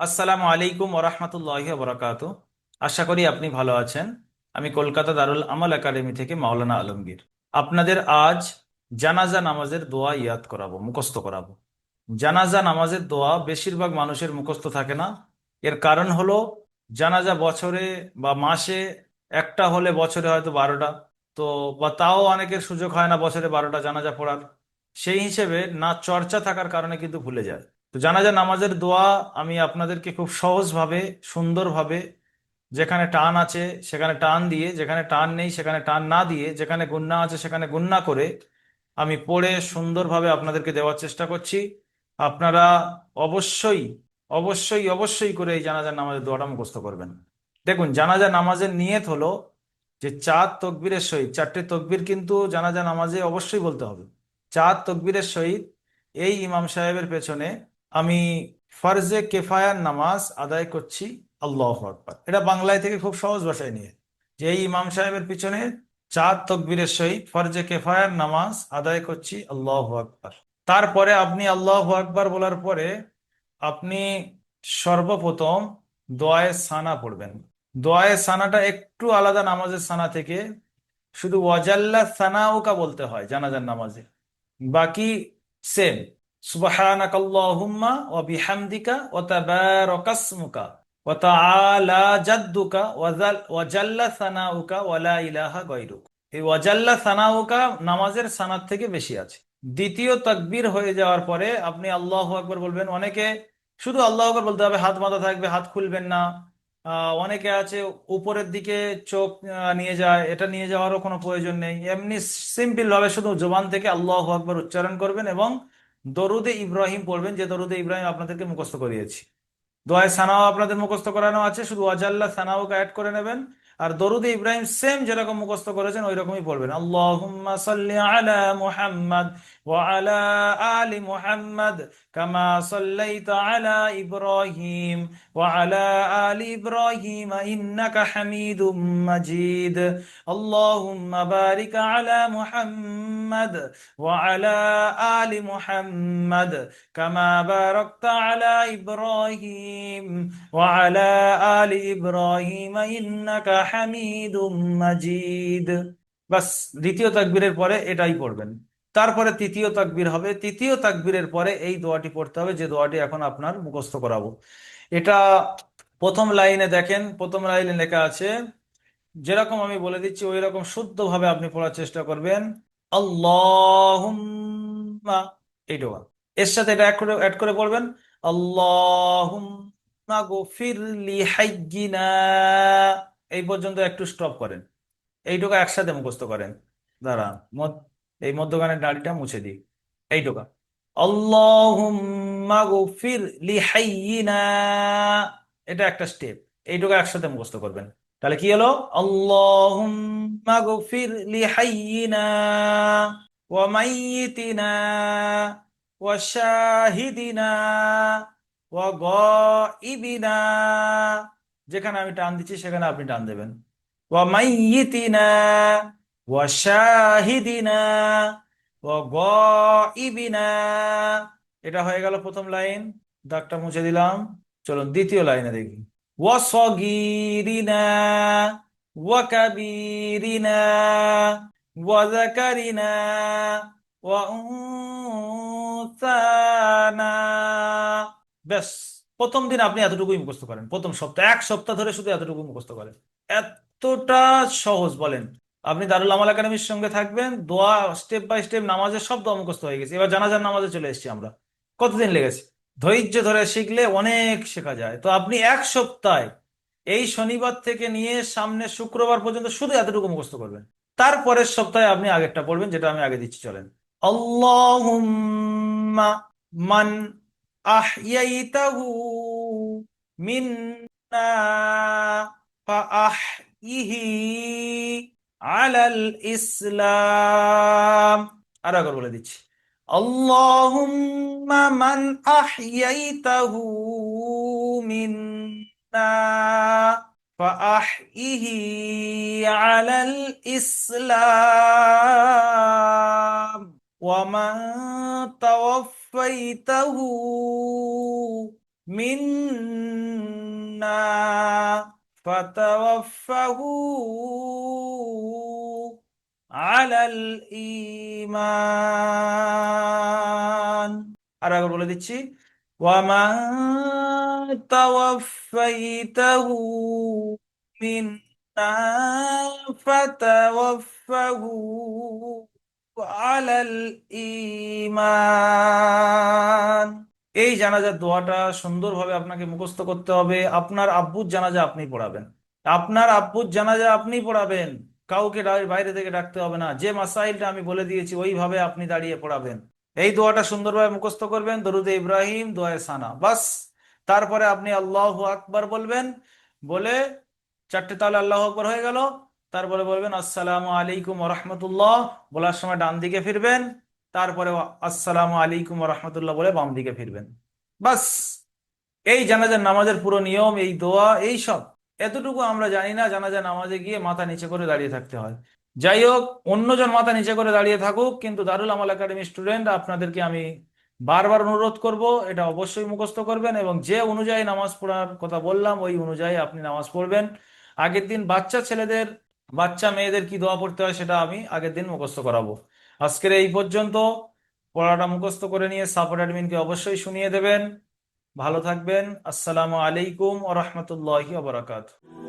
আসসালামু আলাইকুম ওরহমতুল্লাহি ওবরাকাতু। আশা করি আপনি ভালো আছেন। আমি কলকাতা দারুল আমাল একাডেমি থেকে মাওলানা আলমগীর। আপনাদের আজ জানাজা নামাজের দোয়া ইয়াদ করাবো, মুখস্থ করাবো। জানাজা নামাজের দোয়া বেশিরভাগ মানুষের মুখস্থ থাকে না। এর কারণ হলো জানাজা বছরে বা মাসে একটা হলে বছরে হয়তো 12টা। তো বা তাও অনেকের সুযোগ হয় না বছরে 12টা জানাজা পড়ার। সেই হিসেবে না চর্চা থাকার কারণে কিন্তু ভুলে যায়। তো জানাজা নামাজের দোয়া আমি আপনাদেরকে খুব সহজভাবে, সুন্দরভাবে, যেখানে টান আছে সেখানে টান দিয়ে, যেখানে টান নেই সেখানে টান না দিয়ে, যেখানে গুন্না আছে সেখানে গুন্না করে আমি পড়ে সুন্দরভাবে আপনাদেরকে দেওয়ার চেষ্টা করছি। আপনারা অবশ্যই অবশ্যই অবশ্যই করে এই জানাজা নামাজের দোয়াটা মুখস্থ করবেন। দেখুন, জানাজা নামাজের নিয়ত হলো যে 4 তকবীরের সহিত, 4টে তকবীর কিন্তু জানাজা নামাজে অবশ্যই বলতে হবে। 4 তকবীরের সহিত এই ইমাম সাহেবের পেছনে আমি ফরজে কেফায়ার নামাজ আদায় করছি, আল্লাহু আকবার। এটা বাংলায় থেকে খুব সহজ ভাষায় নিয়ে, যে এই ইমাম সাহেবের পিছনে 4 তকবীরের সহিত ফরজে কেফায়ার নামাজ আদায় করছি, আল্লাহু আকবার। তারপরে আপনি আল্লাহু আকবার বলার পরে আপনি সর্বপ্রথম দোয়ায়ে সানা পড়বেন। দোয়ায়ে সানাটা একটু আলাদা নামাজের সানা থেকে। শুধু ওয়াজাল্লা সানাউকা বলতে হয় জানাজার নামাজে, বাকি সেম। সুবহানাকাল্লাহুম্মা ওয়া বিহামদিকা ওয়া তাবারাকাসমুকা ওয়া তাআলা জাদ্দুকা ওয়া জাল্লা সানাউকা ওয়া লা ইলাহা গায়রুক। এই ওয়াজাল্লা সানাউকা নামাজের সানাত থেকে বেশি আছে। দ্বিতীয় তাকবীর হয়ে যাওয়ার পরে আপনি আল্লাহু আকবার বলবেন। অনেকে শুধু আল্লাহু আকবার বলতে হবে, হাত বাঁধা থাকবে, হাত খুলবেন না। অনেকে আছে উপরের দিকে চোখ নিয়ে যায়, এটা নিয়ে যাওয়ারও কোনো প্রয়োজন নেই। এমনি সিম্পল ভাবে শুধু জবান থেকে আল্লাহু আকবার উচ্চারণ করবেন এবং দরুদে ইব্রাহিম পড়বেন, যে দরুদে ইব্রাহিম আপনাদেরকে মুখস্থ করিয়েছি। দোয়ায় সানাও আপনাদের মুখস্থ করানো আছে, শুধু ওয়াজাল্লা সানাওকে অ্যাড করে নেবেন। আর দরুদে ইব্রাহিম সেম যেরকম মুখস্থ করেছেন ওই রকমই পড়বেন। আল্লাহুম্মা সাল্লি আলা মুহাম্মাদ ওয়া আলা আলি মুহাম্মাদ কামা সাল্লাইতা আলা ইব্রাহিম ওয়া আলা আলি ইব্রাহিম ইন্নাকা হামিদুম মাজিদ। আল্লাহুম্মা বারিক আলা মুহাম্মাদ ওয়া আলা আলি মুহাম্মাদ কামা বারাকতা আলা ইব্রাহিম ওয়ালা আলি ইব্রাহিম ইন্নাকা হামিদুম মাজিদ। বাস, দ্বিতীয় তাকবীরের পরে এটাই পড়বেন। তারপরে তৃতীয় তাকবীর হবে। তৃতীয় তাকবীরের পরে এই দোয়াটি পড়তে হবে, যে দোয়াটি এখন আপনার মুখস্থ করাবো। এটা প্রথম লাইনে দেখেন, প্রথম লাইনে লেখা আছে, যেরকম আমি বলে দিচ্ছি ওই রকম শুদ্ধভাবে আপনি পড়ার চেষ্টা করবেন। আল্লাহুম্মা, এই দোয়া এর সাথে এটা অ্যাড করে পড়বেন। আল্লাহুম্মা গফিরলি হাইয়িনা, এই পর্যন্ত একটু স্টপ করেন। এইটুকু একসাথে মুখস্থ করেন। দাঁড়ান, এই মধ্যখানের দাড়িটা মুছে দিই। এইটুকু আল্লাহুম্মা গফিরলি হাইয়িনা, এটা একটা স্টেপ। এইটুকু একসাথে মুখস্থ করবেন। তাহলে কি হলো? আল্লাহুম্মা গফির লি হাইয়িনা ওয়া মাইয়িতিনা ওয়া শাহিদিনা ওয়া গায়িবিনা, যেখানে আমি টান দিচ্ছি সেখানে আপনি টান দেবেন। ওয়া মাইয়িতিনা ওয়া শাহিদিনা ওয়া গায়িবিনা। এটা হয়ে গেল প্রথম লাইন, দাগটা মুছে দিলাম। চলুন দ্বিতীয় লাইনে দেখি। وصغيرنا وكبيرنا وذكرنا وأنثانا। ব্যাস, প্রথম দিন আপনি এতটুকুই মুখস্থ করেন। প্রথম সপ্তাহ, এক সপ্তাহ ধরে শুধু এতটুকু মুখস্থ করেন। এতটা সহজ বলেন। আপনি দারুল আমাল একাডেমির সঙ্গে থাকবেন, দোয়া স্টেপ বাই স্টেপ, নামাজের সব দোয়া মুখস্থ হয়ে গেছে। এবার জানাজার নামাজে চলে এসেছি আমরা। কতদিন লেগেছে? ধৈর্য ধরে শিখলে অনেক শেখা যায়। তো আপনি এক সপ্তাহে এই শনিবার থেকে নিয়ে সামনে শুক্রবার পর্যন্ত শুধু এতটুকু মুখস্থ করবেন। তারপরের সপ্তাহে আপনি আগেরটা পড়বেন, যেটা আমি আগে দিচ্ছি। চলেন। আল্লাহুম্মা মান আহইয়াইতাহু মিন্না ফাআহইহি আলাল ইসলাম। আর একবার বলে দিচ্ছি। আল্লাহুম্মা মান আহইয়াইতাহু মিন্না ফাআহইহি আলাল ইসলাম ওয়া মান তাওয়াফাইতাহু মিন্না ফাতাওয়াফাহু আলাল ঈমান। আর একবার বলে দিচ্ছি, ওয়ামা তাওয়াফাইতাহু মিন্না ফাতাওয়াফাহু আলাল ঈমান। এই জানাজার দোয়াটা সুন্দরভাবে আপনাকে মুখস্থ করতে হবে। আপনার আব্বুর জানাজা আপনি পড়াবেন, আপনার আব্বুর জানাজা আপনি পড়াবেন, কাউকে বাইরে থেকে ডাকতে হবে না। যে মাসাইলটা আমি বলে দিয়েছি ওইভাবে আপনি দাঁড়িয়ে পড়াবেন। এই দোয়াটা সুন্দরভাবে মুখস্থ করবেন, দরুদে ইব্রাহিম, দোয়ায়ে সানা, বাস। তারপরে আপনি আল্লাহু আকবার বলবেন, বলে চারটে তাহলে আল্লাহু আকবার হয়ে গেল। তারপরে বলবেন আসসালামু আলাইকুম ওয়া রাহমাতুল্লাহ, বলার সময় ডান দিকে ফিরবেন। তারপরে আসসালামু আলাইকুম ওয়া রাহমাতুল্লাহ বলে বাম দিকে ফিরবেন, বাস। এই জানাজার নামাজের পুরো নিয়ম, এই দোয়া, এই সব এতটুকু আমরা জানি না। জানাজা নামাজে গিয়ে মাথা নিচে করে দাঁড়িয়ে থাকতে হয়। যাই হোক, অন্যজন মাথা নিচে করে দাঁড়িয়ে থাকুক, কিন্তু দারুল আমাল একাডেমি স্টুডেন্ট আপনাদেরকে আমি বারবার অনুরোধ করব, এটা অবশ্যই মুখস্থ করবেন এবং যে অনুযায়ী নামাজ পড়ার কথা বললাম ওই অনুযায়ী আপনি নামাজ পড়বেন। আগের দিন বাচ্চা ছেলেদের, বাচ্চা মেয়েদের কি দোয়া পড়তে হয় সেটা আমি আগের দিন মুখস্থ করাবো। আজকের এই পর্যন্ত। পড়াটা মুখস্থ করে নিয়ে সাপোর্ট অ্যাডমিনকে অবশ্যই শুনিয়ে দেবেন। ভালো থাকবেন। আসসালামু আলাইকুম ওয়া রাহমাতুল্লাহি ওয়া বারাকাতুহু।